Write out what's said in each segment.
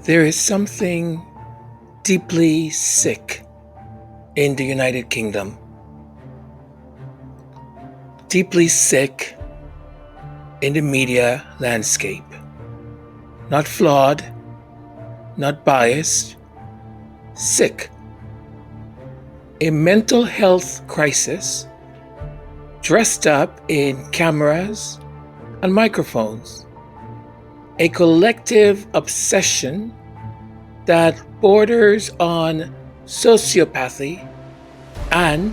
There is something deeply sick in the United Kingdom. Deeply sick in the media landscape. Not flawed, not biased, sick. A mental health crisis dressed up in cameras and microphones. A collective obsession that borders on sociopathy, and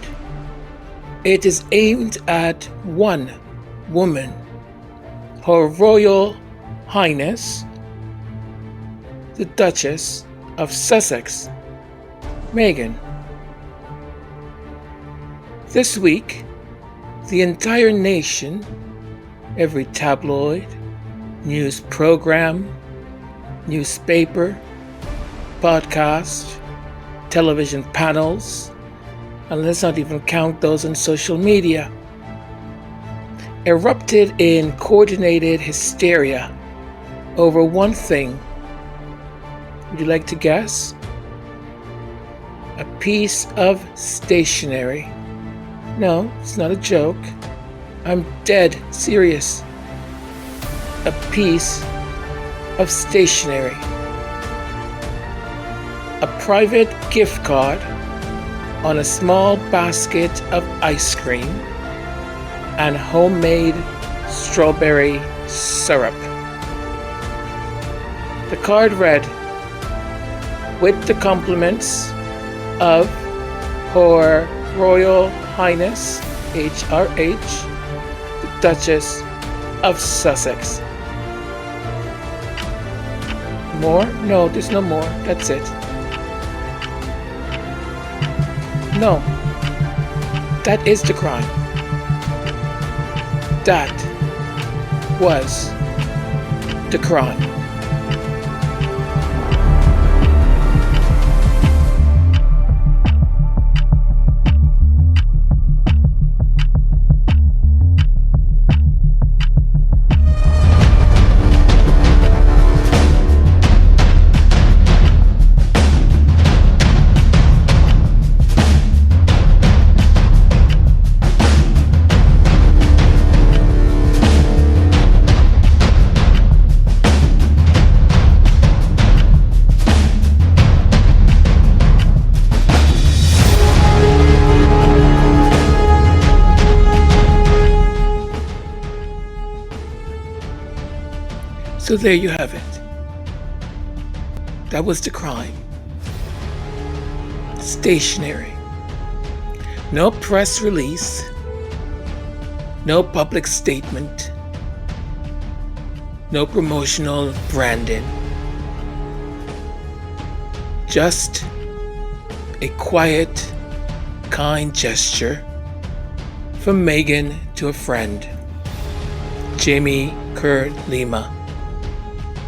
it is aimed at one woman, Her Royal Highness, the Duchess of Sussex, Meghan. This week, the entire nation, every tabloid, news program, newspaper, podcast, television panels, and let's not even count those on social media, erupted in coordinated hysteria over one thing. Would you like to guess? A piece of stationery. No, it's not a joke. I'm dead serious. A piece of stationery. A private gift card on a small basket of ice cream and homemade strawberry syrup. The card read, "With the compliments of Her Royal Highness, HRH, the Duchess of Sussex." More? No, there's no more. That's it. No. That is the crime. That was the crime. So there you have it. That was the crime. Stationery. No press release. No public statement. No promotional branding. Just a quiet, kind gesture from Meghan to a friend, Jamie Kerr Lima,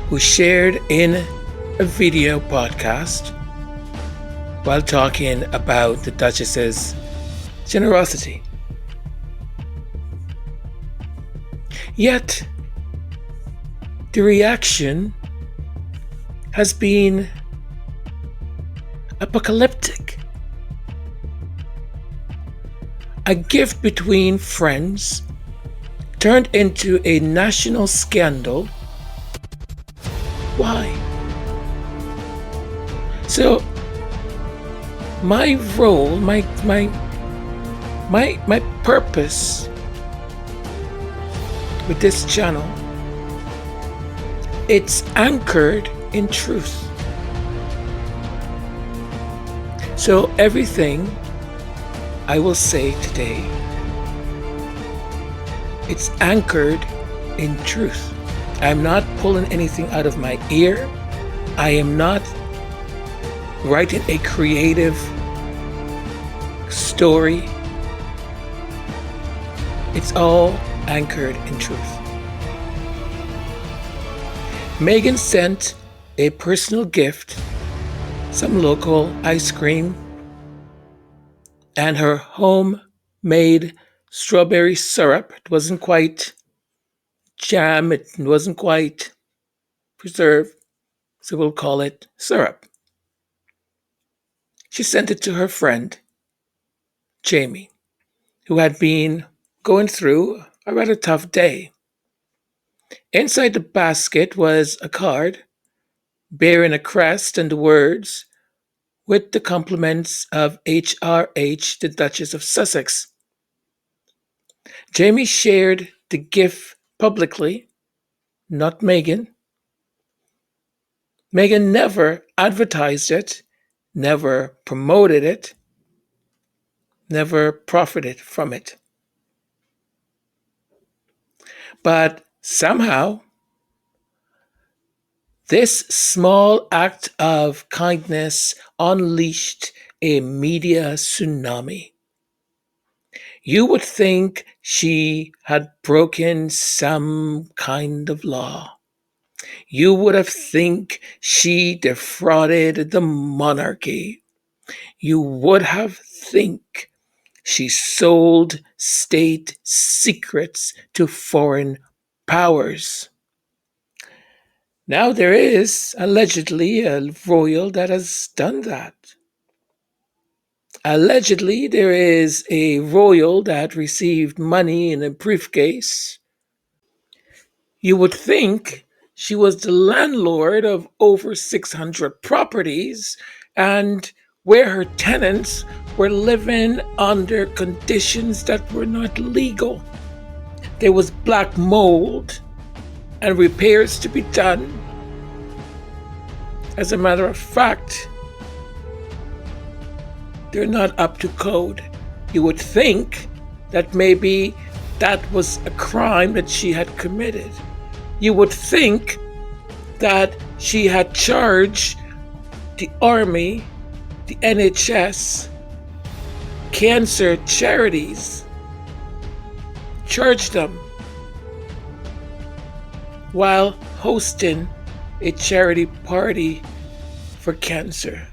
who shared in a video podcast while talking about the Duchess's generosity. Yet, the reaction has been apocalyptic. A gift between friends turned into a national scandal. Why? So my role, my purpose with this channel, it's anchored in truth. So everything I will say today, it's anchored in truth. I'm not pulling anything out of my ear. I am not writing a creative story. It's all anchored in truth. Meghan sent a personal gift, some local ice cream, and her homemade strawberry syrup. It wasn't quite jam, it wasn't quite preserved. so we'll call it syrup. She sent it to her friend, Jamie, who had been going through a rather tough day. Inside the basket was a card bearing a crest and the words, "With the compliments of HRH, the Duchess of Sussex." Jamie shared the gift publicly, not Meghan. Meghan never advertised it, never promoted it, never profited from it. But somehow, this small act of kindness unleashed a media tsunami. You would think she had broken some kind of law. You would have think she defrauded the monarchy. You would have think she sold state secrets to foreign powers. Now there is allegedly a royal that has done that. Allegedly, there is a royal that received money in a briefcase. You would think she was the landlord of over 600 properties and where her tenants were living under conditions that were not legal. There was black mold and repairs to be done. As a matter of fact, they're not up to code. You would think that maybe that was a crime that she had committed. You would think that she had charged the army, the NHS, cancer charities, charged them while hosting a charity party for cancer.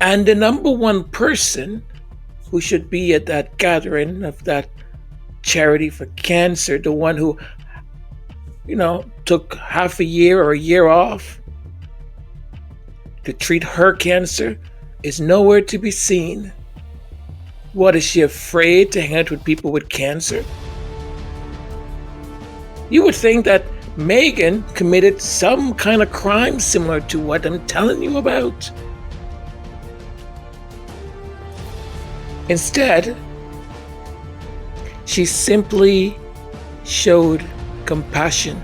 And the number one person who should be at that gathering of that charity for cancer, the one who, took half a year or a year off to treat her cancer, is nowhere to be seen. What, is she afraid to hang out with people with cancer? You would think that Meghan committed some kind of crime similar to what I'm telling you about. Instead, she simply showed compassion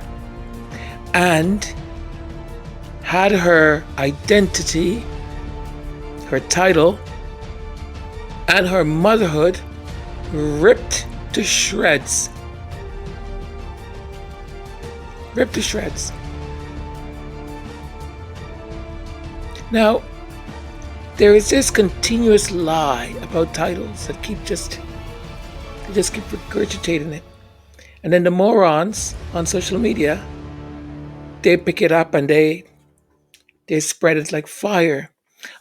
and had her identity, her title, and her motherhood ripped to shreds. Ripped to shreds. Now, there is this continuous lie about titles that keep just regurgitating it. And then the morons on social media, they pick it up and they spread it like fire.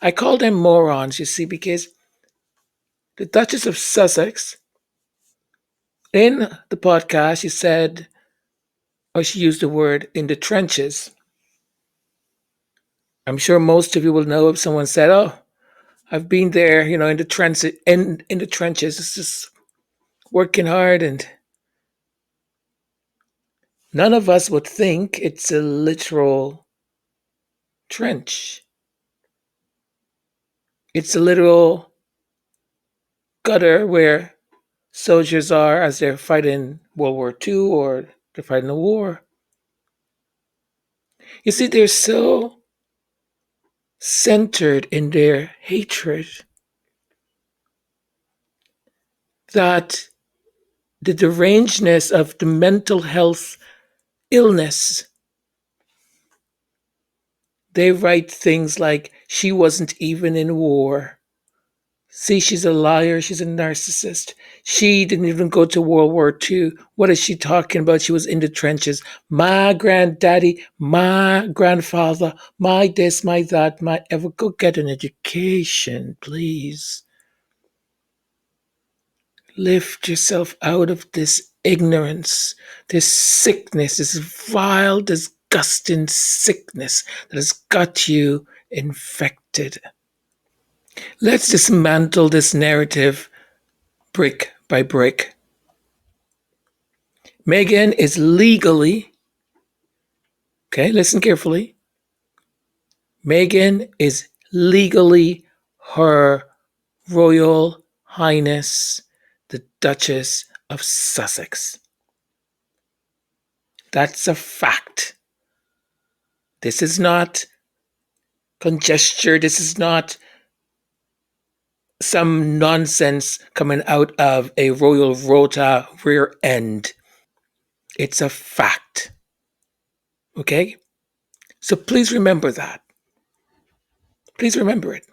I call them morons, you see, because the Duchess of Sussex, in the podcast, she said, or she used the word "in the trenches." I'm sure most of you will know if someone said, "Oh, I've been there, in the transit, in the trenches. It's just working hard," and none of us would think it's a literal trench. It's a literal gutter where soldiers are as they're fighting World War II or they're fighting a war. You see, they're so centered in their hatred that the derangedness of the mental health illness, they write things like, "She wasn't even in war. See, she's a liar. She's a narcissist. She didn't even go to World War II. What is she talking about? She was in the trenches. My granddaddy, my grandfather, my this, my that, my ever." Go get an education, please. Lift yourself out of this ignorance, this sickness, this vile, this disgusting sickness that has got you infected. Let's dismantle this narrative brick by brick. Meghan is legally, okay, listen carefully. Meghan is legally Her Royal Highness, the Duchess of Sussex. That's a fact. This is not conjecture. This is not some nonsense coming out of a royal rota rear end. It's a fact. Okay? So please remember that. Please remember it.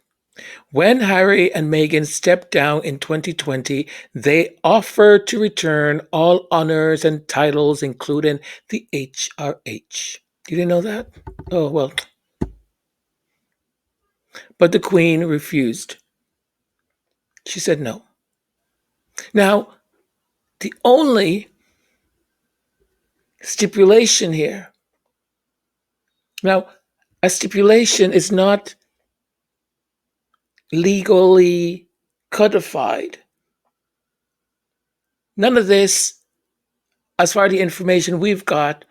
When Harry and Meghan stepped down in 2020, they offered to return all honors and titles, including the HRH. You didn't know that? Oh, well. But the Queen refused. She said no. Now, the only stipulation here, now, a stipulation is not legally codified. None of this, as far as the information we've got,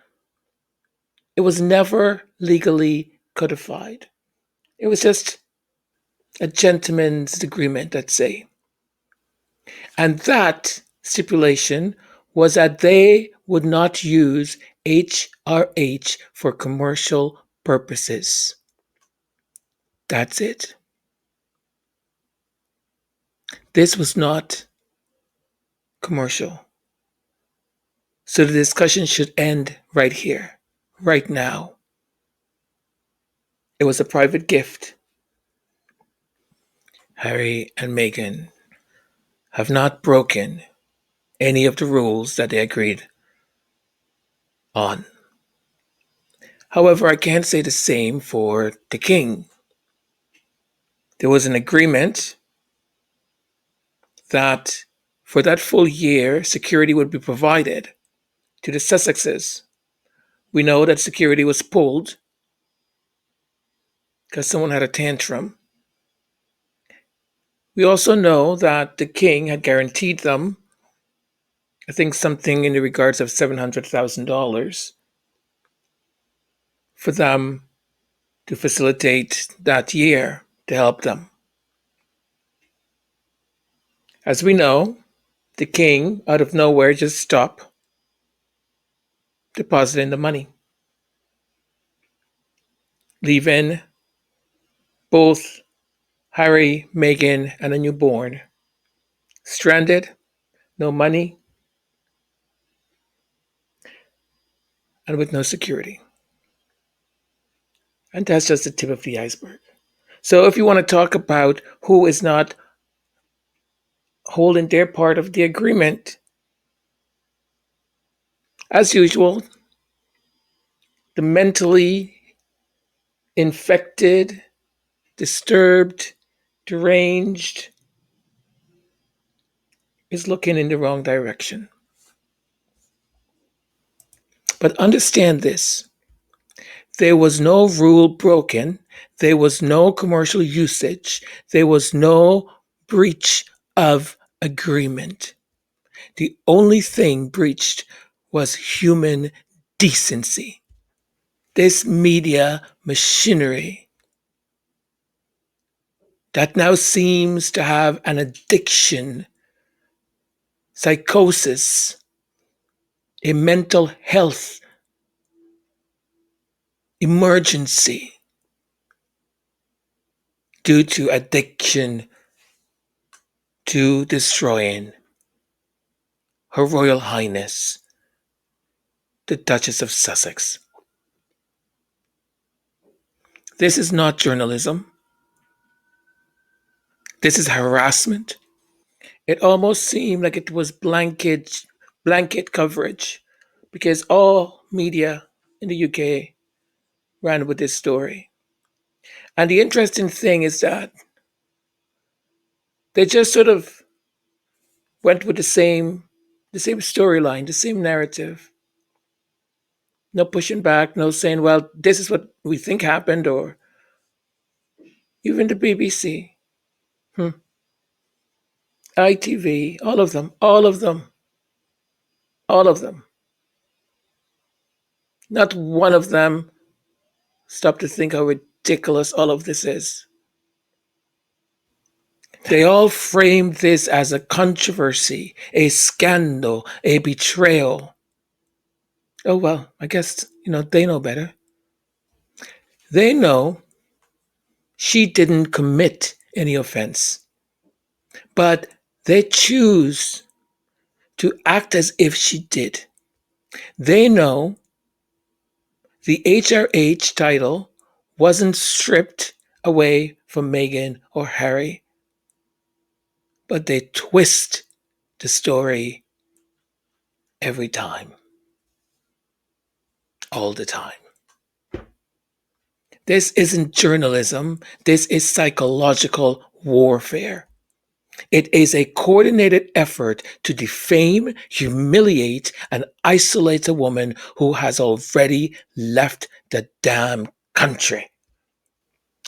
it was never legally codified. It was just a gentleman's agreement, let's say. And that stipulation was that they would not use HRH for commercial purposes. That's it. This was not commercial. So the discussion should end right here, right now. It was a private gift. Harry and Meghan have not broken any of the rules that they agreed on. However, I can't say the same for the king. There was an agreement that for that full year, security would be provided to the Sussexes. We know that security was pulled because someone had a tantrum. We also know that the king had guaranteed them, I think, something in the regards of $700,000 for them to facilitate that year to help them. As we know, the king, out of nowhere, just stopped depositing the money, leaving both Harry, Meghan, and a newborn stranded, no money, and with no security. And that's just the tip of the iceberg. So if you want to talk about who is not holding their part of the agreement, as usual, the mentally infected, disturbed, deranged is looking in the wrong direction. But understand this. There was no rule broken. There was no commercial usage. There was no breach of agreement. The only thing breached was human decency. This media machinery that now seems to have an addiction, psychosis, a mental health emergency due to addiction to destroying Her Royal Highness, the Duchess of Sussex. This is not journalism. This is harassment. It almost seemed like it was blanket coverage because all media in the UK ran with this story. And the interesting thing is that they just sort of went with the same storyline, the same narrative. No pushing back, no saying, well, this is what we think happened, or even the BBC, ITV, all of them, all of them, all of them. Not one of them stopped to think how ridiculous all of this is. They all framed this as a controversy, a scandal, a betrayal. Oh, well, I guess, they know better. They know she didn't commit any offense, but they choose to act as if she did. They know the HRH title wasn't stripped away from Meghan or Harry, but they twist the story every time, all the time. This isn't journalism, this is psychological warfare. It is a coordinated effort to defame, humiliate, and isolate a woman who has already left the damn country,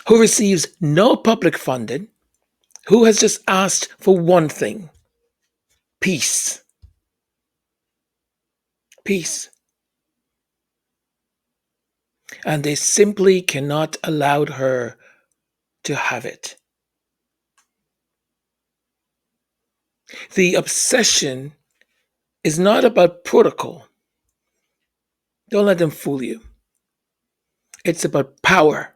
who receives no public funding, who has just asked for one thing: peace. Peace. And they simply cannot allow her to have it. The obsession is not about protocol. Don't let them fool you. It's about power.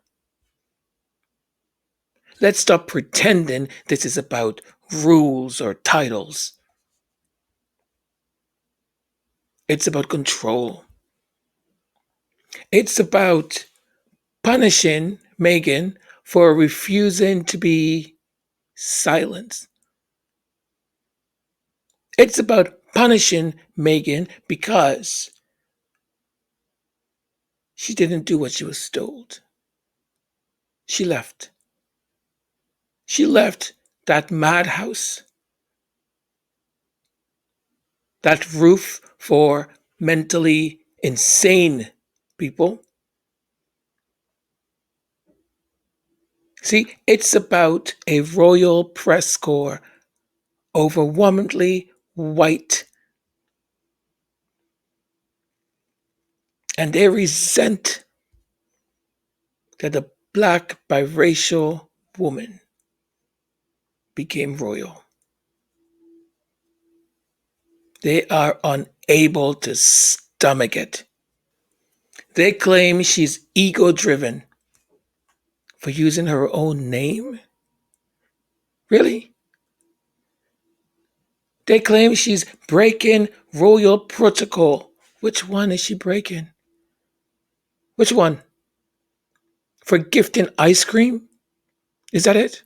Let's stop pretending this is about rules or titles. It's about control. It's about punishing Meghan for refusing to be silenced. It's about punishing Meghan because she didn't do what she was told. She left. She left that madhouse, that roof for mentally insane people. See, it's about a royal press corps, overwhelmingly white, and they resent that a black biracial woman became royal. They are unable to stomach it. They claim she's ego driven for using her own name. Really? They claim she's breaking royal protocol. Which one is she breaking? Which one? For gifting ice cream? Is that it?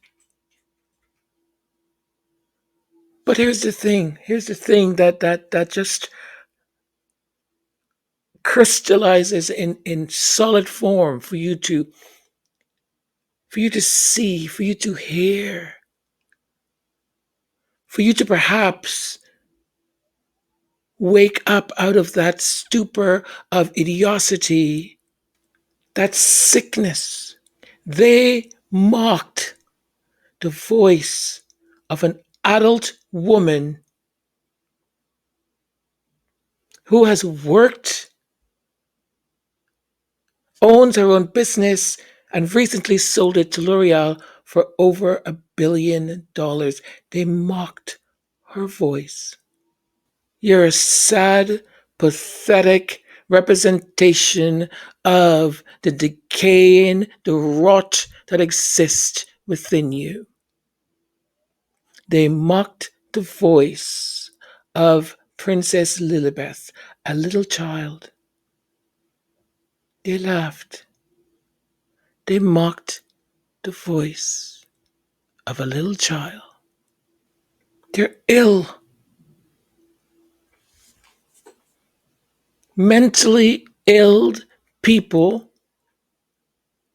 But here's the thing. Here's the thing that just crystallizes in solid form for you to see, for you to hear, for you to perhaps wake up out of that stupor of idiocity, that sickness. They mocked the voice of an adult woman who has worked, owns her own business, and recently sold it to L'Oreal for over $1 billion. They mocked her voice. You're a sad, pathetic representation of the decaying, the rot that exists within you. They mocked the voice of Princess Lilibeth, a little child. They laughed. They mocked the voice of a little child. They're ill, mentally ill people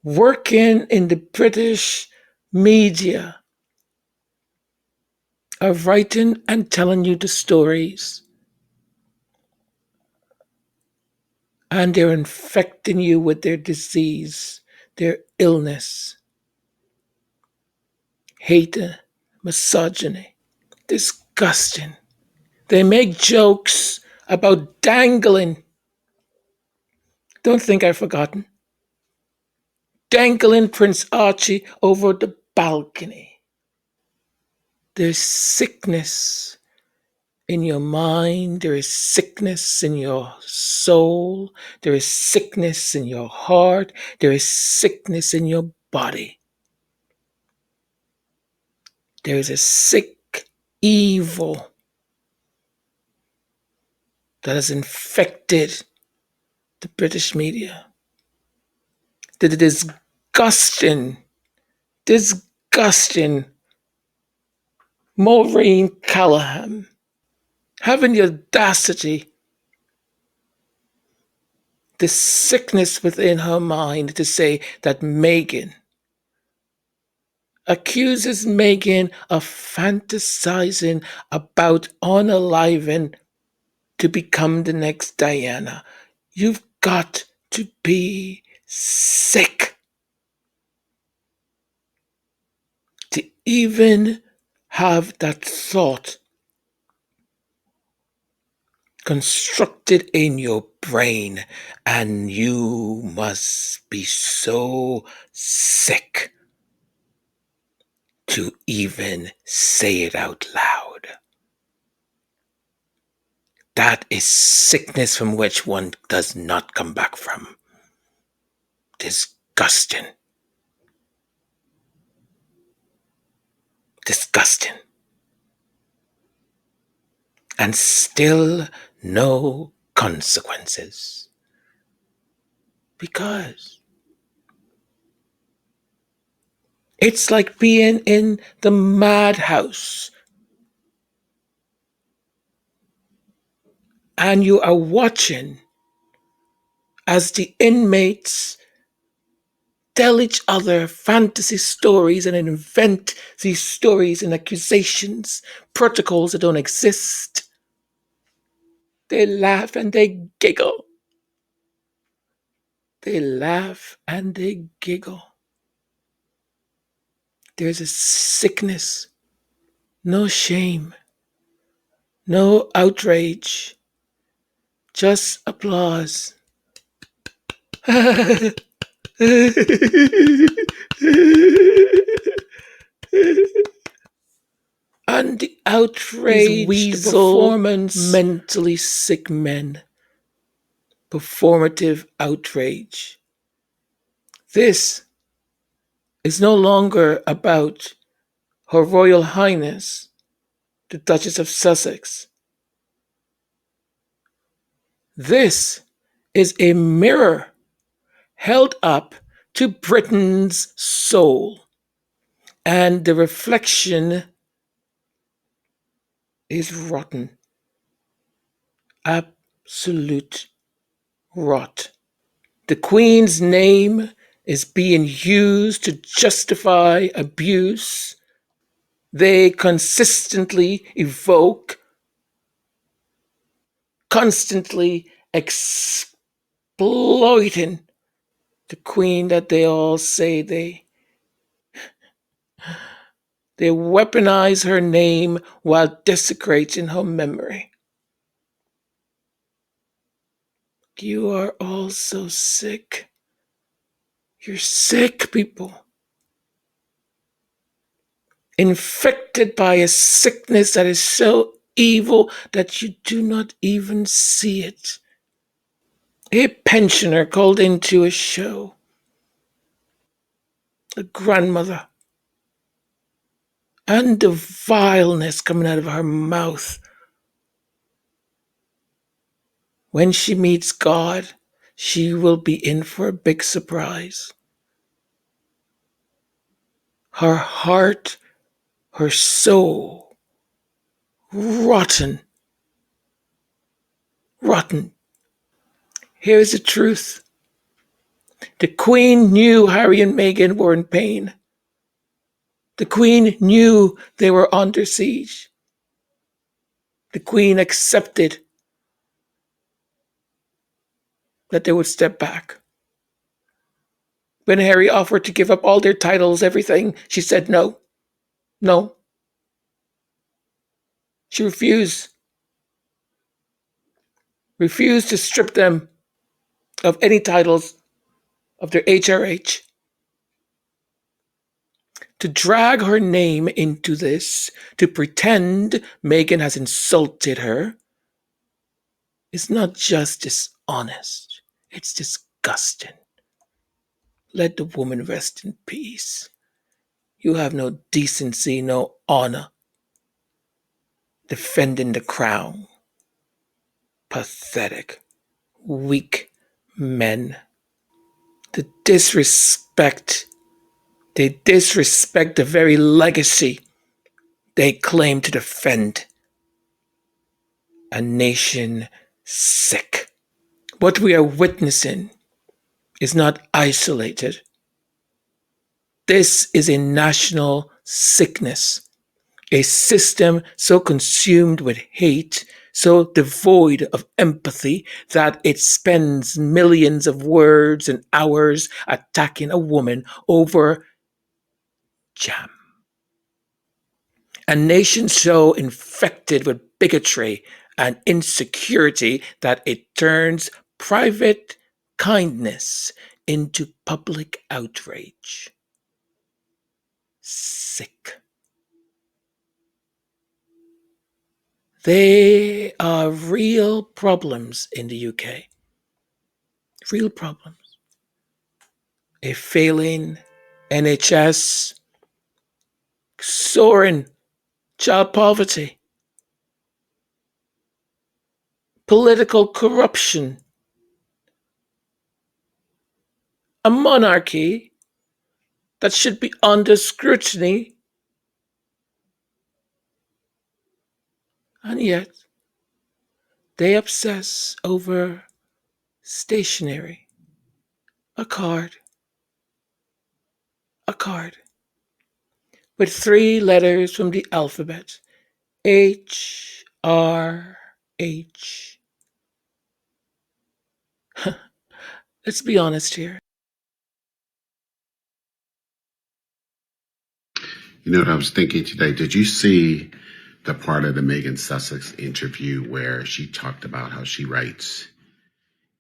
working in the British media are writing and telling you the stories and they're infecting you with their disease, their illness, hate, misogyny. Disgusting. They make jokes about dangling. Don't think I've forgotten. Dangling Prince Archie over the balcony. There's sickness in your mind, there is sickness in your soul, there is sickness in your heart, there is sickness in your body. There is a sick evil that has infected the British media. The disgusting Maureen Callahan having the audacity, the sickness within her mind to say that Meghan accuses Meghan of fantasizing about unaliving to become the next Diana. You've got to be sick to even have that thought constructed in your brain, and you must be so sick to even say it out loud. That is sickness from which one does not come back from. Disgusting. Disgusting. And still no consequences. Because it's like being in the madhouse and you are watching as the inmates tell each other fantasy stories and invent these stories and accusations, protocols that don't exist. They laugh and they giggle. They laugh and they giggle. There's a sickness, no shame, no outrage, just applause. And the outrage, weasel, performance, mentally sick men. Performative outrage. This is no longer about Her Royal Highness, the Duchess of Sussex. This is a mirror held up to Britain's soul, and the reflection is rotten. Absolute rot. The Queen's name is being used to justify abuse. They consistently evoke, constantly exploiting the Queen that they all say they weaponize her name while desecrating her memory. You are all so sick. You're sick, people. Infected by a sickness that is so evil that you do not even see it. A pensioner called into a show. A grandmother. And the vileness coming out of her mouth. When she meets God, she will be in for a big surprise. Her heart, her soul, rotten. Rotten. Here's the truth. The Queen knew Harry and Meghan were in pain. The Queen knew they were under siege. The Queen accepted that they would step back. When Harry offered to give up all their titles, everything, she said no. No. She refused. Refused to strip them of any titles of their HRH. To drag her name into this, to pretend Meghan has insulted her, is not just dishonest, it's disgusting. Let the woman rest in peace. You have no decency, no honor. Defending the crown. Pathetic. Weak men. The disrespect. They disrespect the very legacy they claim to defend. A nation sick. What we are witnessing is not isolated. This is a national sickness, a system so consumed with hate, so devoid of empathy, that it spends millions of words and hours attacking a woman over jam. A nation so infected with bigotry and insecurity that it turns private kindness into public outrage. Sick. There are real problems in the UK. Real problems. A failing NHS, soaring child poverty, political corruption, a monarchy that should be under scrutiny, and yet they obsess over stationery. A card. A card. With 3 letters from the alphabet. H, R, H. Let's be honest here. You know what I was thinking today? Did you see the part of the Meghan Sussex interview where she talked about how she writes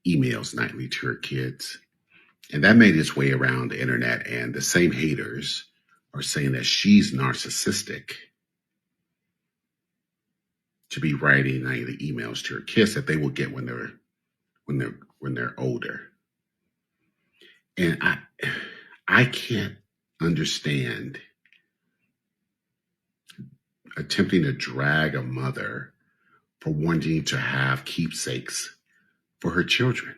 emails nightly to her kids? And that made its way around the internet, and the same haters are saying that she's narcissistic to be writing nightly emails to her kids that they will get when they're older. And I can't understand attempting to drag a mother for wanting to have keepsakes for her children.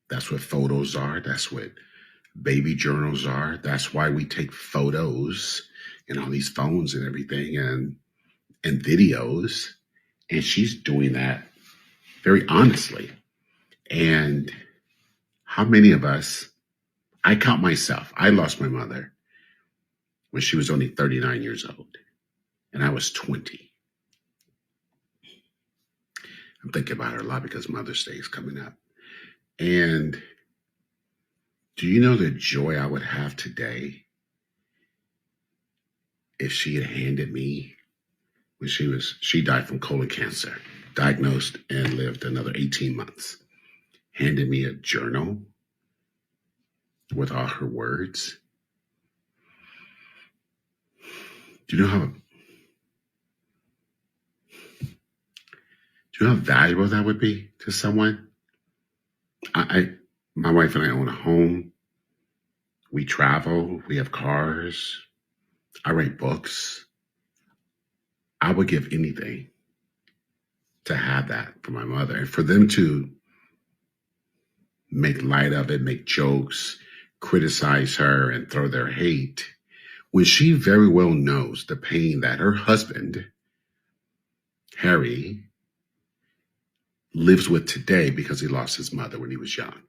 That's what photos are. That's what baby journals are. That's why we take photos and all these phones and everything and videos. And she's doing that very honestly. And how many of us, I count myself, I lost my mother when she was only 39 years old, and I was 20. I'm thinking about her a lot because Mother's Day is coming up. And do you know the joy I would have today if she had handed me, when she died from colon cancer, diagnosed and lived another 18 months, handed me a journal with all her words? Do you know how valuable that would be to someone? I my wife and I own a home. We travel. We have cars. I write books. I would give anything to have that for my mother, and for them to make light of it, make jokes, criticize her, and throw their hate, when she very well knows the pain that her husband, Harry, lives with today because he lost his mother when he was young.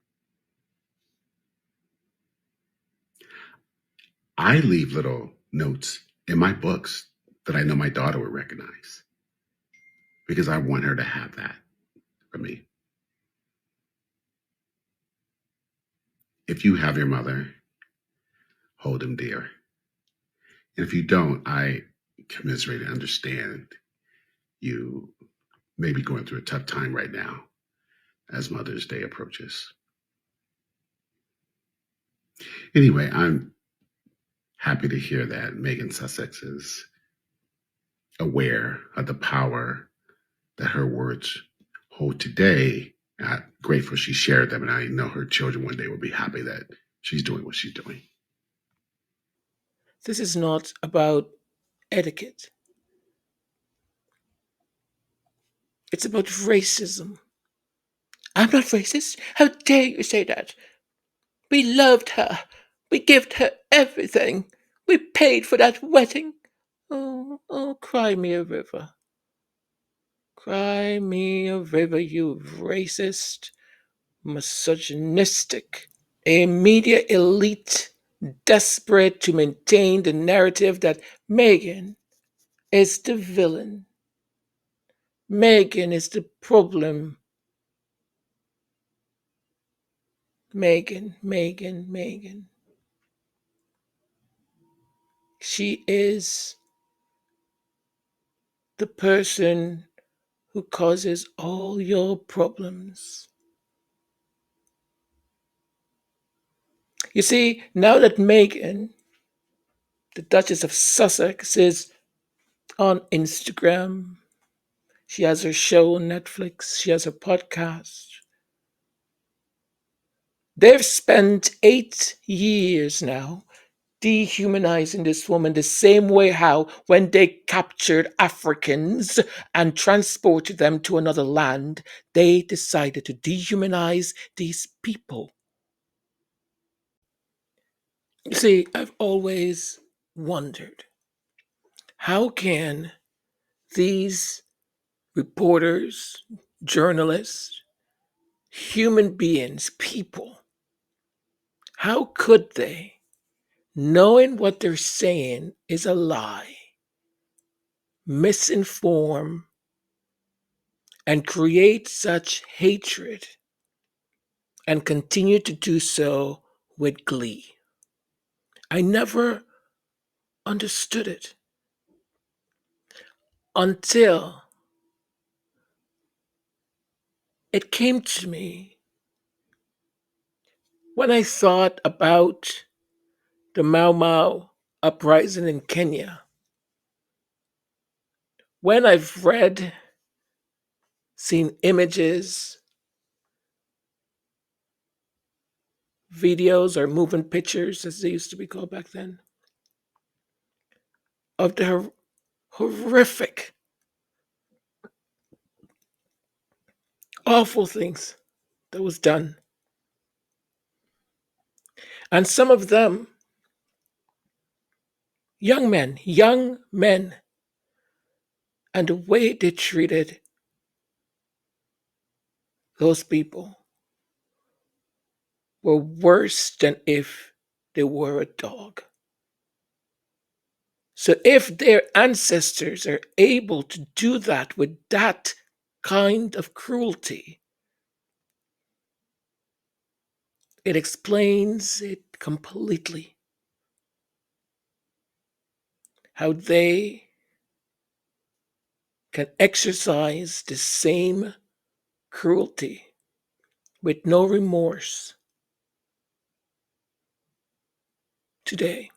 I leave little notes in my books that I know my daughter would recognize because I want her to have that for me. If you have your mother, hold him dear. And if you don't, I commiserate and understand you may be going through a tough time right now as Mother's Day approaches. Anyway, I'm happy to hear that Meghan Sussex is aware of the power that her words hold today. I'm grateful she shared them, and I know her children one day will be happy that she's doing what she's doing. This is not about etiquette, it's about racism. I'm not racist. How dare you say that? We loved her. We gave her everything. We paid for that wedding. Oh, oh, cry me a river. Cry me a river, you racist, misogynistic, a media elite desperate to maintain the narrative that Meghan is the villain. Meghan is the problem. Meghan. She is the person who causes all your problems. You see, now that Meghan, the Duchess of Sussex, is on Instagram, she has her show on Netflix, she has her podcast. They've spent 8 years now dehumanizing this woman the same way how when they captured Africans and transported them to another land, they decided to dehumanize these people. You see, I've always wondered, how can these reporters, journalists, human beings, people, how could they, knowing what they're saying is a lie, misinform and create such hatred and continue to do so with glee? I never understood it until it came to me when I thought about the Mau Mau uprising in Kenya. When I've read, seen images, videos, or moving pictures, as they used to be called back then, of the horrific, awful things that was done. And some of them, young men, and the way they treated those people were worse than if they were a dog. So if their ancestors are able to do that with that kind of cruelty, it explains it completely. How they can exercise the same cruelty with no remorse today.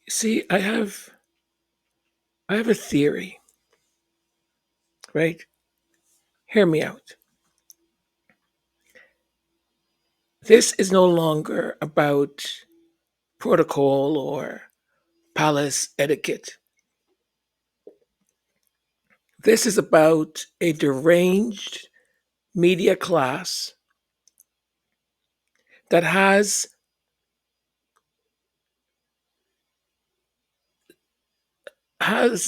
See, I have a theory, right? Hear me out. This is no longer about protocol or palace etiquette. This is about a deranged media class that has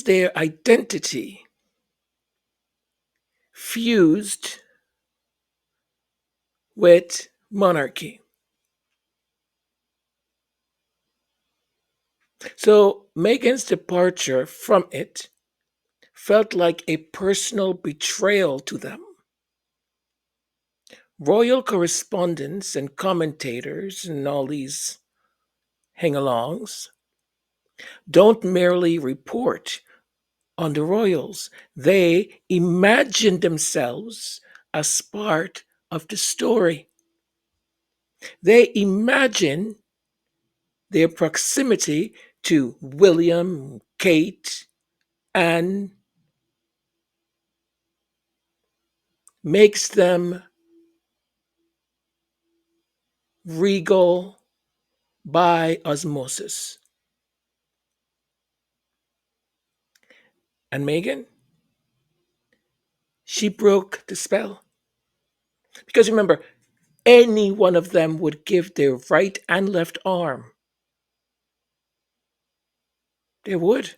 their identity fused with monarchy. So Meghan's departure from it felt like a personal betrayal to them, Royal correspondents and commentators and all these hang alongs don't merely report on the royals, they imagine themselves as part of the story. They imagine their proximity to William, Kate, and makes them regal by osmosis. And Meghan, she broke the spell. Because remember, any one of them would give their right and left arm. They would.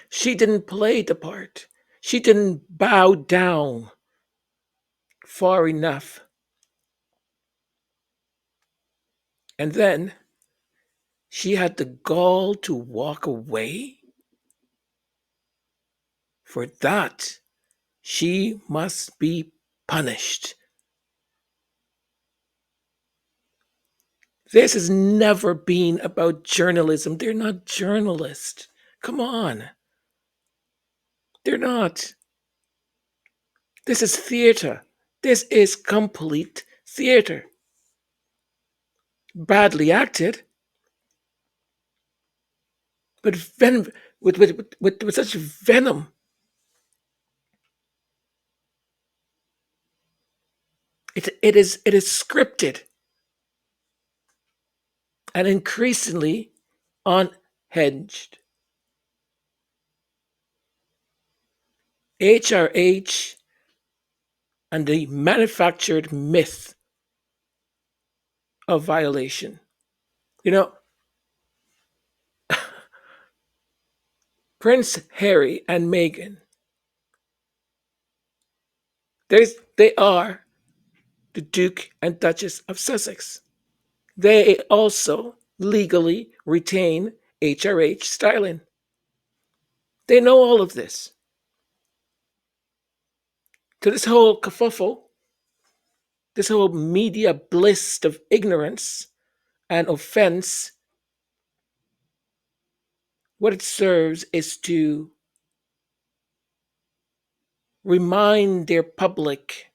She didn't play the part. She didn't bow down far enough. And then she had the gall to walk away. For that, she must be punished. This has never been about journalism. They're not journalists. Come on. They're not. This is theater. This is complete theater. Badly acted, but with such venom. It is scripted and increasingly unhinged. HRH and the manufactured myth of violation. You know, Prince Harry and Meghan, they are the Duke and Duchess of Sussex. They also legally retain HRH styling. They know all of this. To this whole kerfuffle, this whole media bliss of ignorance and offense, what it serves is to remind their public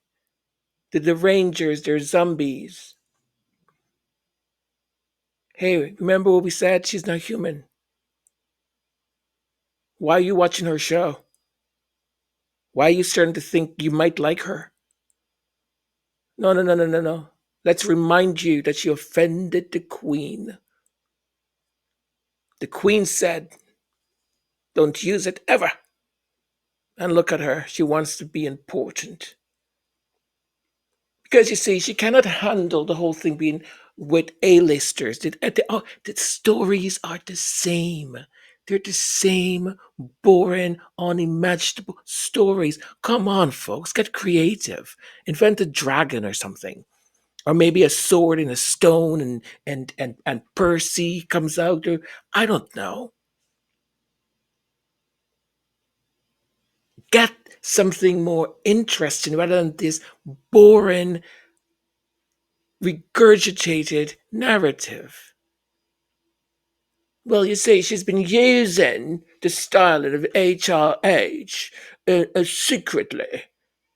that the Rangers, they're zombies. Hey, remember what we said? She's not human. Why are you watching her show? Why are you starting to think you might like her? No, no, no, no, no, no. Let's remind you that she offended the Queen. The Queen said, don't use it ever. And look at her. She wants to be important. Because you see, she cannot handle the whole thing being with A-listers. The stories are the same. They're the same boring, unimaginable stories. Come on, folks, get creative. Invent a dragon or something. Or maybe a sword and a stone and Percy comes out. Or I don't know. Get something more interesting rather than this boring regurgitated narrative. Well, you see, she's been using the style of HRH secretly.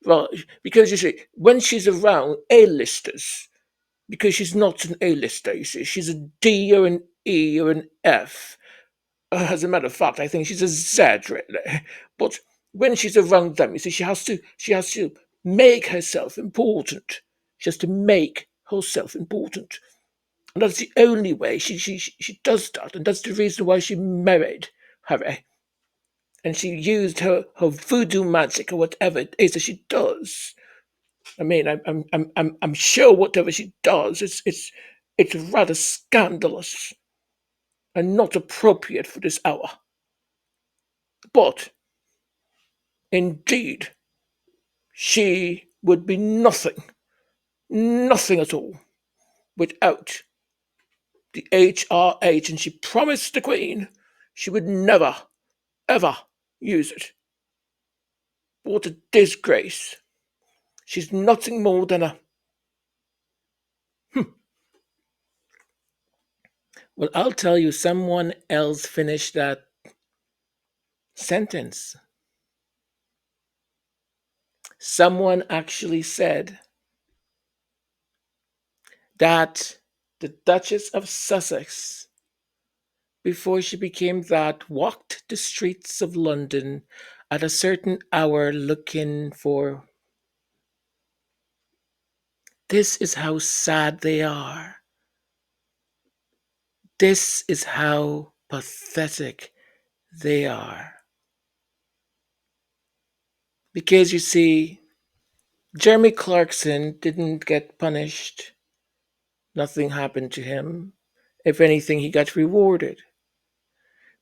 Well, because you see, when she's around A-listers, because she's not an A-lister, you see, she's a D or an E or an F. As a matter of fact, I think she's a Z, really. But when she's around them, you see, she has to make herself important. She has to make herself important. And that's the only way she does that. And that's the reason why she married Harry. And she used her voodoo magic or whatever it is that she does. I mean, I'm sure whatever she does, it's rather scandalous and not appropriate for this hour. But indeed, she would be nothing, nothing at all, without the HRH, and she promised the Queen she would never, ever use it. What a disgrace. She's nothing more than a. Well, I'll tell you, someone else finished that sentence. Someone actually said that the Duchess of Sussex, before she became that, walked the streets of London at a certain hour looking for. This is how sad they are. This is how pathetic they are. Because you see, Jeremy Clarkson didn't get punished. Nothing happened to him. If anything, he got rewarded.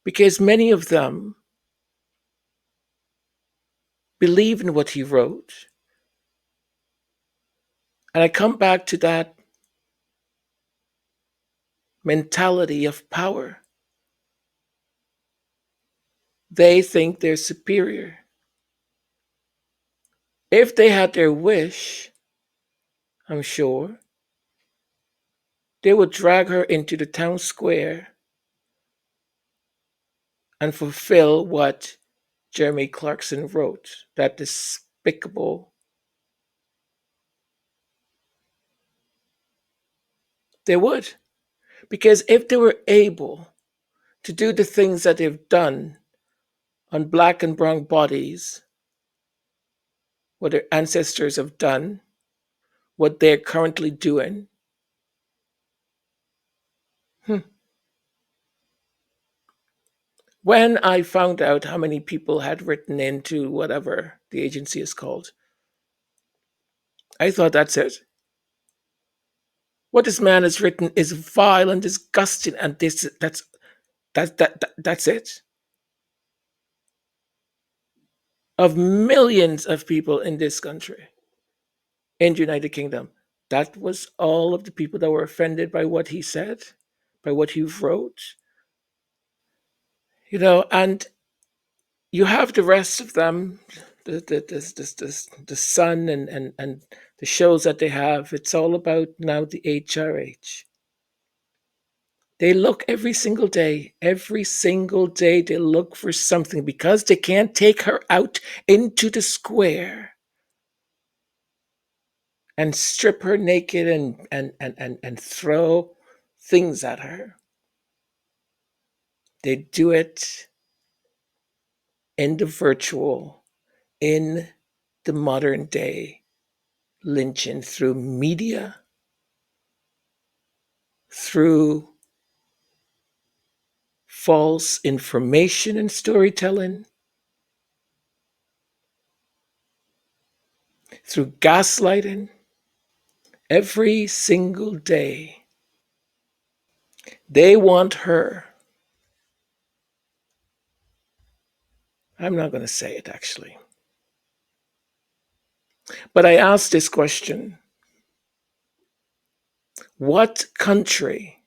Because many of them believe in what he wrote. And I come back to that mentality of power. They think they're superior. If they had their wish, I'm sure, they would drag her into the town square and fulfill what Jeremy Clarkson wrote, that despicable. They would. Because if they were able to do the things that they've done on black and brown bodies, what their ancestors have done, what they're currently doing, hmm. When I found out how many people had written into whatever the agency is called, I thought that's it. What this man has written is vile and disgusting, and that's it. Of millions of people in this country, in the United Kingdom, that was all of the people that were offended by what he said, by what he wrote. And you have the rest of them, the Sun and the shows that they have. It's all about now the HRH. They look every single day, they look for something because they can't take her out into the square and strip her naked and throw things at her. They do it in the virtual, in the modern day lynching through media, through false information and storytelling, through gaslighting, every single day. They want her. I'm not going to say it actually. But I asked this question: what country,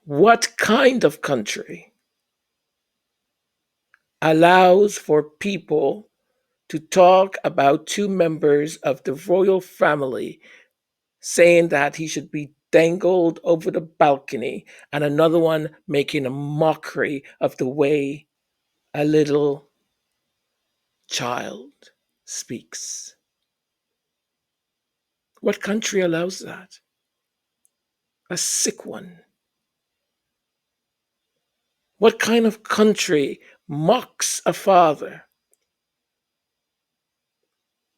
what kind of country allows for people to talk about two members of the royal family saying that he should be dangled over the balcony, and another one making a mockery of the way a little child speaks? What country allows that? A sick one. What kind of country mocks a father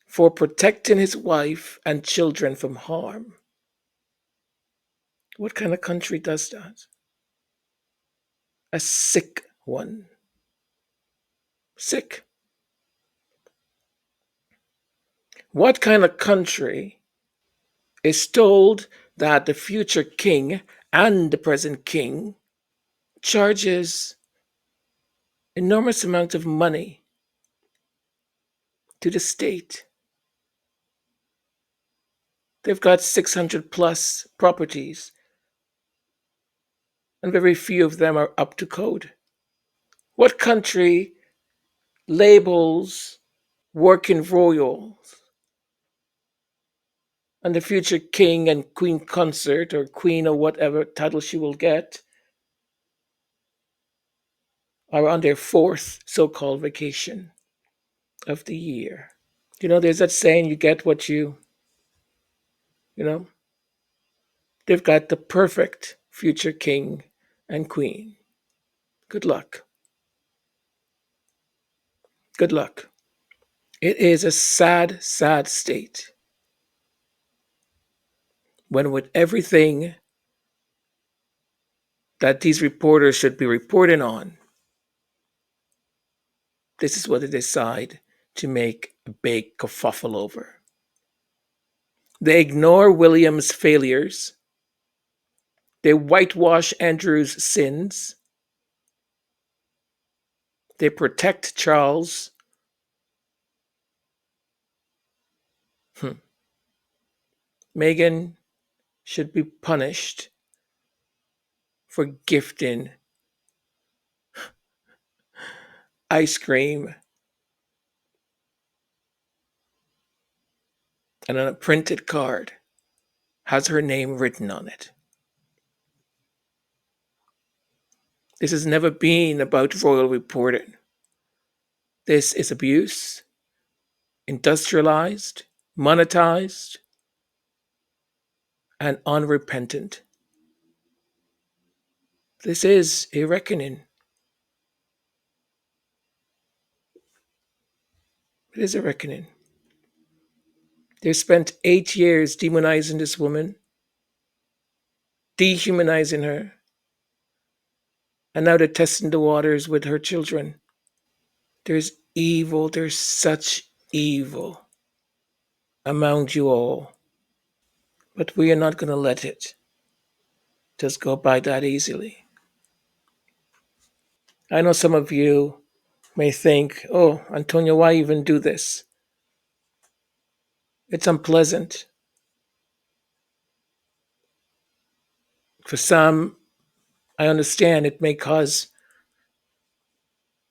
for protecting his wife and children from harm? What kind of country does that? A sick one. Sick. What kind of country is told that the future king and the present king charges enormous amount of money to the state? They've got 600 plus properties, and very few of them are up to code. What country labels working royals and the future king and queen consort or queen or whatever title she will get are on their fourth so-called vacation of the year. There's that saying, you get what you know, they've got the perfect future king and queen. Good luck. Good luck. It is a sad, sad state when, with everything that these reporters should be reporting on, this is what they decide to make a big kerfuffle over. They ignore William's failures. They whitewash Andrew's sins. They protect Charles. Hmm. Meghan should be punished for gifting ice cream and on a printed card has her name written on it. This has never been about royal reporting. This is abuse, industrialized, monetized, and unrepentant. This is a reckoning. It is a reckoning. They've spent 8 years demonizing this woman, dehumanizing her, and now they're testing the waters with her children. There's evil, there's such evil among you all. But we are not going to let it just go by that easily. I know some of you may think, oh, Antonio, why even do this? It's unpleasant. For some, I understand it might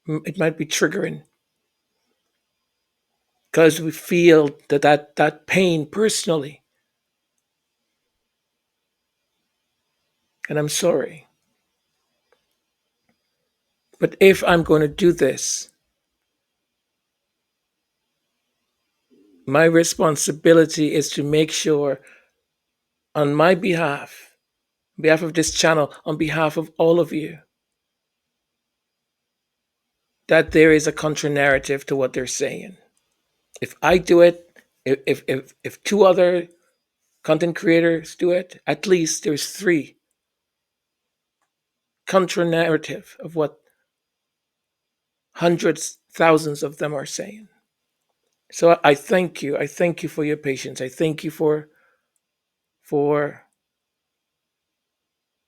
be triggering because we feel that pain personally. And I'm sorry. But if I'm going to do this, my responsibility is to make sure on my behalf, on behalf of this channel, on behalf of all of you, that there is a contra narrative to what they're saying. If I do it, if two other content creators do it, at least there's three contra narrative of what hundreds, thousands of them are saying. So I thank you. I thank you for your patience. I thank you for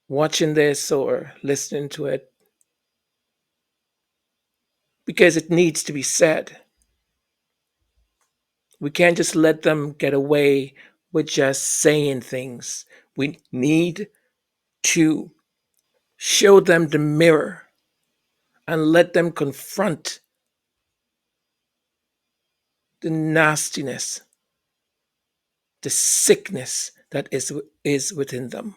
watching this or listening to it because it needs to be said. We can't just let them get away with just saying things. We need to show them the mirror and let them confront the nastiness, the sickness that is within them.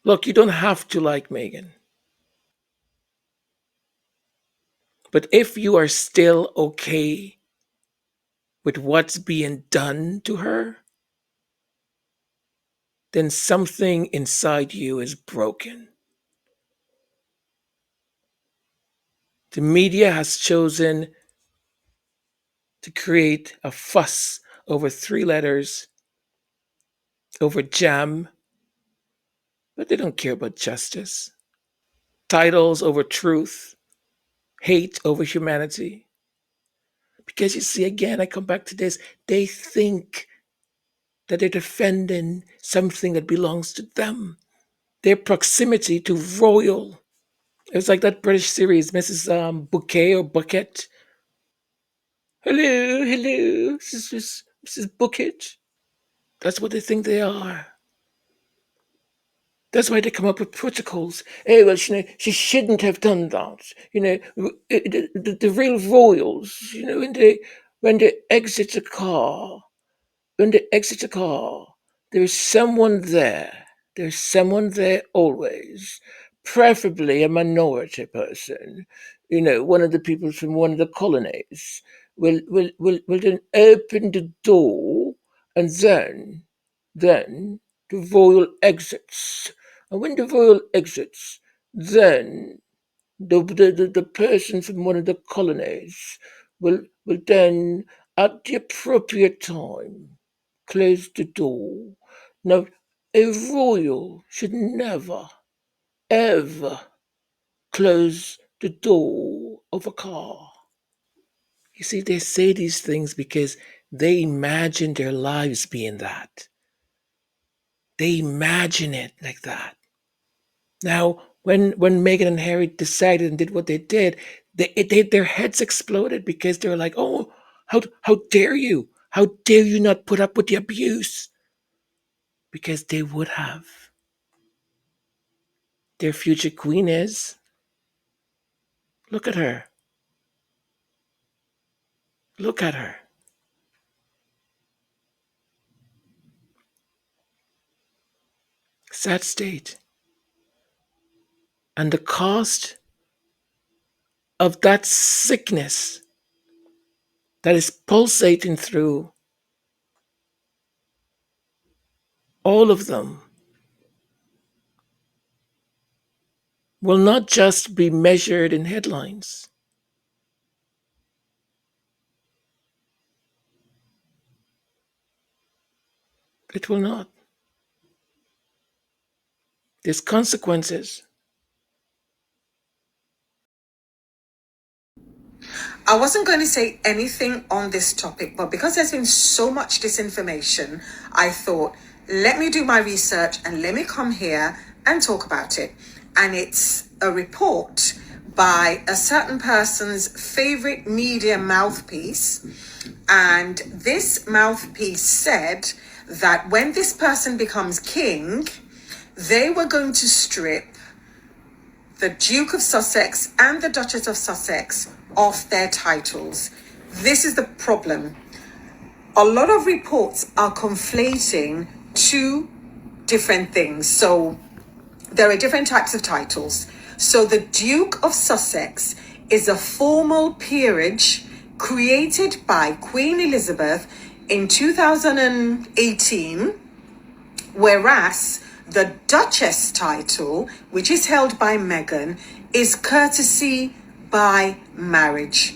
Look, you don't have to like Meghan, but if you are still okay with what's being done to her, then something inside you is broken. The media has chosen to create a fuss over three letters, over jam, but they don't care about justice. Titles over truth, hate over humanity. Because you see, again, I come back to this, they think that they're defending something that belongs to them. Their proximity to royal. It was like that British series, Mrs. Bouquet or Bucket. Hello, hello, Mrs. Bucket. That's what they think they are. That's why they come up with protocols. Oh, well, she shouldn't have done that. The real royals, when they exit a car, when they exit a car, there's someone there. There's someone there always, preferably a minority person. One of the people from one of the colonies will then open the door, and then the royal exits. And when the royal exits, then the person from one of the colonies will then, at the appropriate time, close the door. Now, a royal should never, ever close the door of a car. You see, they say these things because they imagine their lives being that. They imagine it like that. Now, when Meghan and Harry decided and did what they did, their heads exploded because they were like, "Oh, how dare you? How dare you not put up with the abuse?" Because they would have. Their future queen is. Look at her. Look at her. Sad state. And the cost of that sickness that is pulsating through all of them will not just be measured in headlines. It will not. There's consequences. I wasn't going to say anything on this topic, but because there's been so much disinformation, I thought, let me do my research and let me come here and talk about it. And it's a report by a certain person's favorite media mouthpiece. And this mouthpiece said that when this person becomes king, they were going to strip the Duke of Sussex and the Duchess of Sussex off their titles. This is the problem. A lot of reports are conflating two different things. So there are different types of titles. So the Duke of Sussex is a formal peerage created by Queen Elizabeth in 2018, whereas the Duchess title, which is held by Meghan, is courtesy by marriage.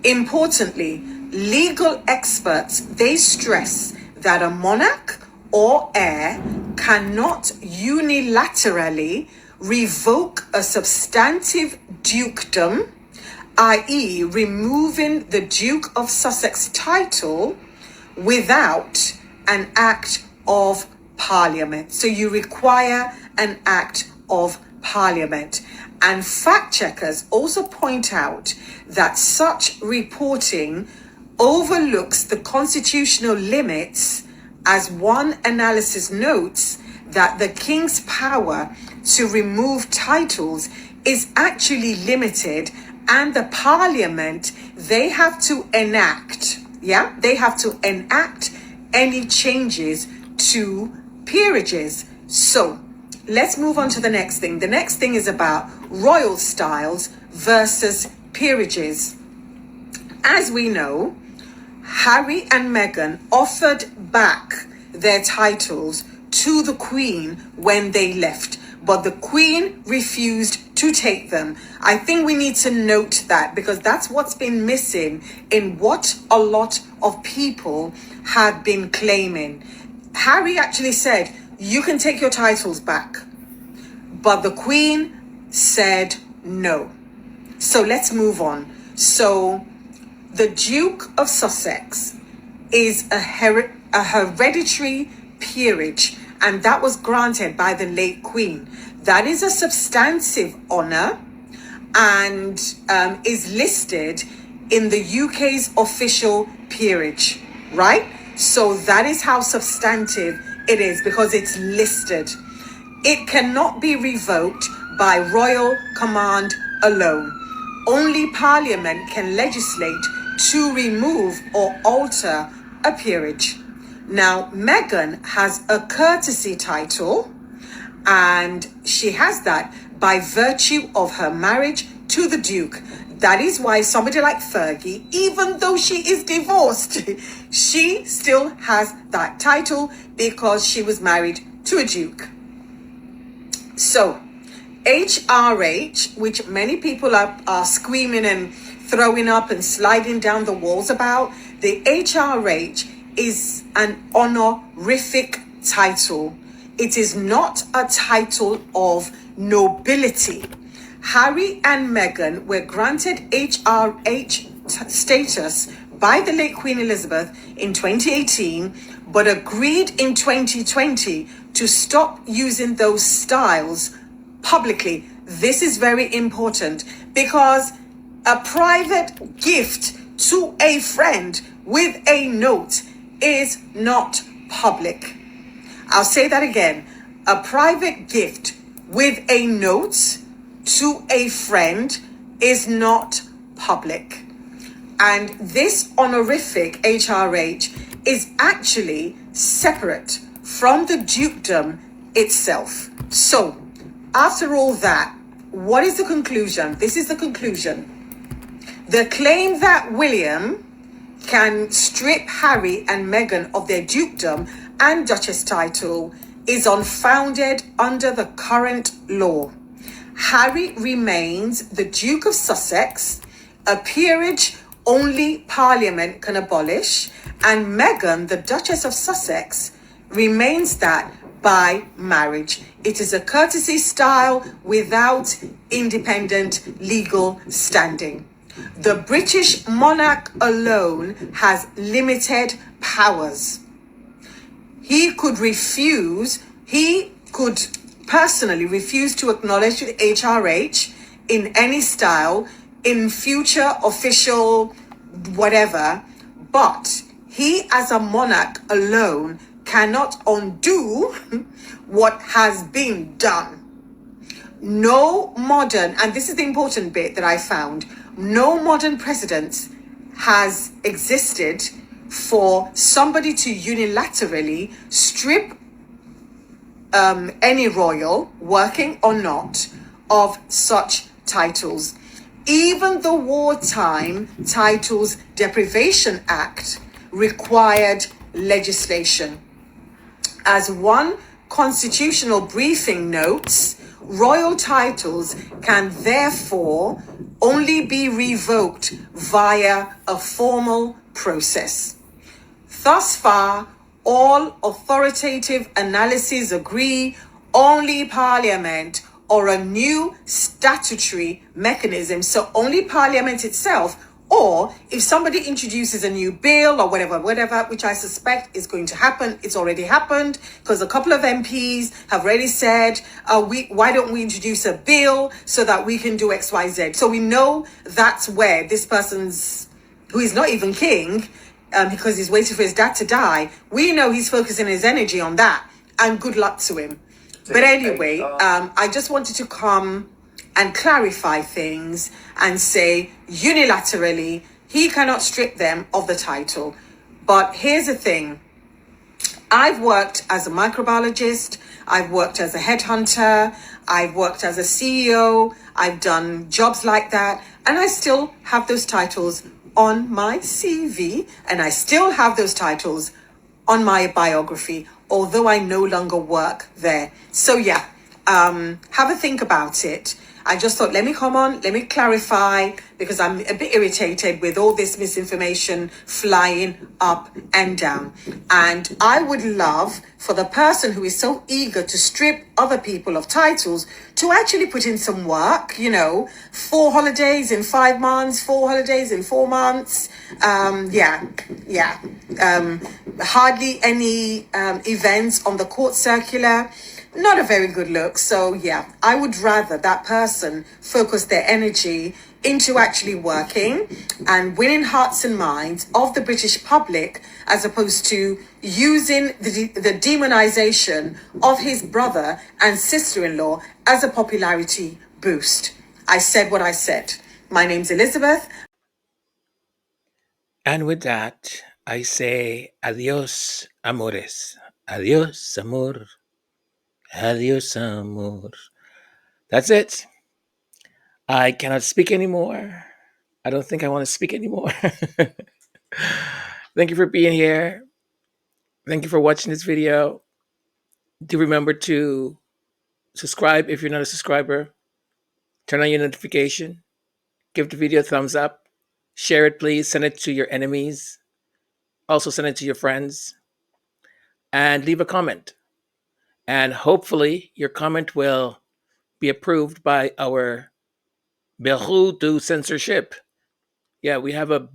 Importantly, legal experts, they stress that a monarch or heir cannot unilaterally revoke a substantive dukedom, i.e. removing the Duke of Sussex title without an act of Parliament. So you require an act of Parliament. And fact checkers also point out that such reporting overlooks the constitutional limits, as one analysis notes that the king's power to remove titles is actually limited, and the Parliament, they have to enact any changes to peerages. So let's move on to the next thing. The next thing is about royal styles versus peerages. As we know, Harry and Meghan offered back their titles to the Queen when they left, but the Queen refused to take them. I think we need to note that, because that's what's been missing in what a lot of people have been claiming. Harry actually said, you can take your titles back. But the Queen said no. So let's move on. So the Duke of Sussex is a hereditary peerage, and that was granted by the late Queen. That is a substantive honour and is listed in the UK's official peerage, right? So that is how substantive it is, because it's listed. It cannot be revoked by royal command alone. Only Parliament can legislate to remove or alter a peerage. Now, Meghan has a courtesy title, and she has that by virtue of her marriage to the Duke. That is why somebody like Fergie, even though she is divorced, she still has that title because she was married to a Duke. So, HRH, which many people are screaming and throwing up and sliding down the walls about, the HRH is an honorific title. It is not a title of nobility. Harry and Meghan were granted HRH status by the late Queen Elizabeth in 2018, but agreed in 2020 to stop using those styles publicly. This is very important because a private gift to a friend with a note is not public. I'll say that again. A private gift with a note to a friend is not public. And this honorific HRH is actually separate from the dukedom itself. So, after all that, what is the conclusion? This is the conclusion. The claim that William can strip Harry and Meghan of their dukedom and Duchess title is unfounded under the current law. Harry remains the Duke of Sussex, a peerage only Parliament can abolish, and Meghan, the Duchess of Sussex, remains that by marriage. It is a courtesy style without independent legal standing. The British monarch alone has limited powers. He could personally refuse to acknowledge the HRH in any style, in future official whatever, but he as a monarch alone cannot undo what has been done. No modern, and this is the important bit that I found, no modern precedent has existed for somebody to unilaterally strip any royal, working or not, of such titles. Even the Wartime Titles Deprivation Act required legislation. As one constitutional briefing notes, royal titles can therefore only be revoked via a formal process. Thus far, all authoritative analyses agree only Parliament or a new statutory mechanism, so only Parliament itself, or if somebody introduces a new bill or whatever, which I suspect is going to happen, it's already happened, because a couple of MPs have already said, why don't we introduce a bill so that we can do X, Y, Z. So we know that's where this person's, who is not even king, because he's waiting for his dad to die, we know he's focusing his energy on that, and good luck to him. But anyway, I just wanted to come and clarify things and say unilaterally, he cannot strip them of the title. But here's the thing. I've worked as a microbiologist, I've worked as a headhunter, I've worked as a CEO, I've done jobs like that, and I still have those titles on my CV, and I still have those titles on my biography, although I no longer work there. So yeah, have a think about it. I just thought, let me come on, let me clarify, because I'm a bit irritated with all this misinformation flying up and down. And I would love for the person who is so eager to strip other people of titles to actually put in some work, 4 holidays in 5 months, 4 holidays in 4 months. Hardly any events on the court circular. Not a very good look. So yeah, I would rather that person focus their energy into actually working and winning hearts and minds of the British public, as opposed to using the demonization of his brother and sister-in-law as a popularity boost. I said what I said. My name's Elizabeth. And with that, I say adios, amores. Adios, amor. Adios, amor. That's it. I cannot speak anymore. I don't think I want to speak anymore. Thank you for being here. Thank you for watching this video. Do remember to subscribe if you're not a subscriber. Turn on your notification. Give the video a thumbs up. Share it, please. Send it to your enemies. Also, send it to your friends. And leave a comment. And hopefully, your comment will be approved by our Bureau de Censorship. Yeah, we have a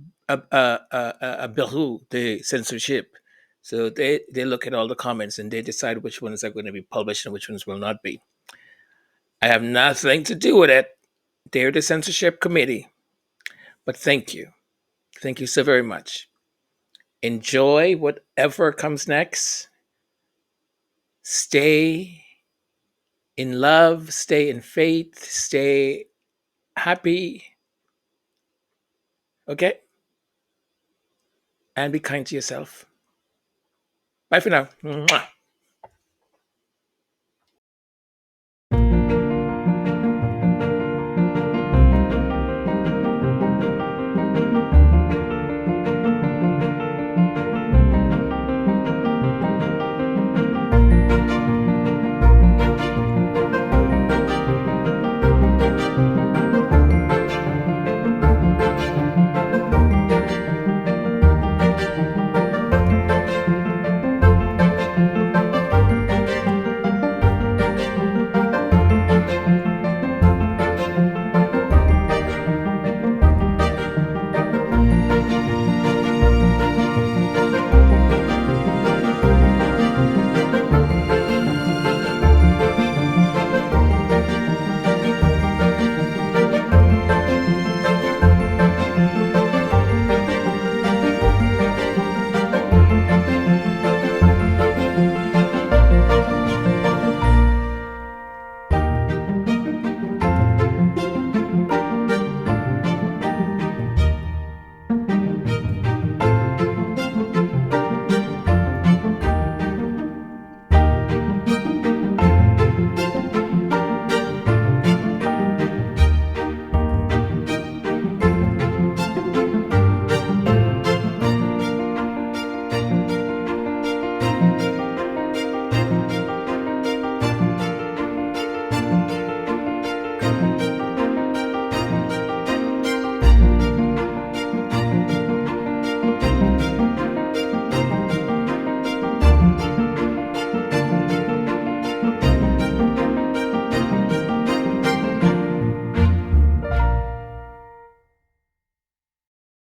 Bureau de Censorship. So they look at all the comments and they decide which ones are going to be published and which ones will not be. I have nothing to do with it. They're the censorship committee. But thank you. Thank you so very much. Enjoy whatever comes next. Stay in love, stay in faith, stay happy. Okay? And be kind to yourself. Bye for now. Mwah.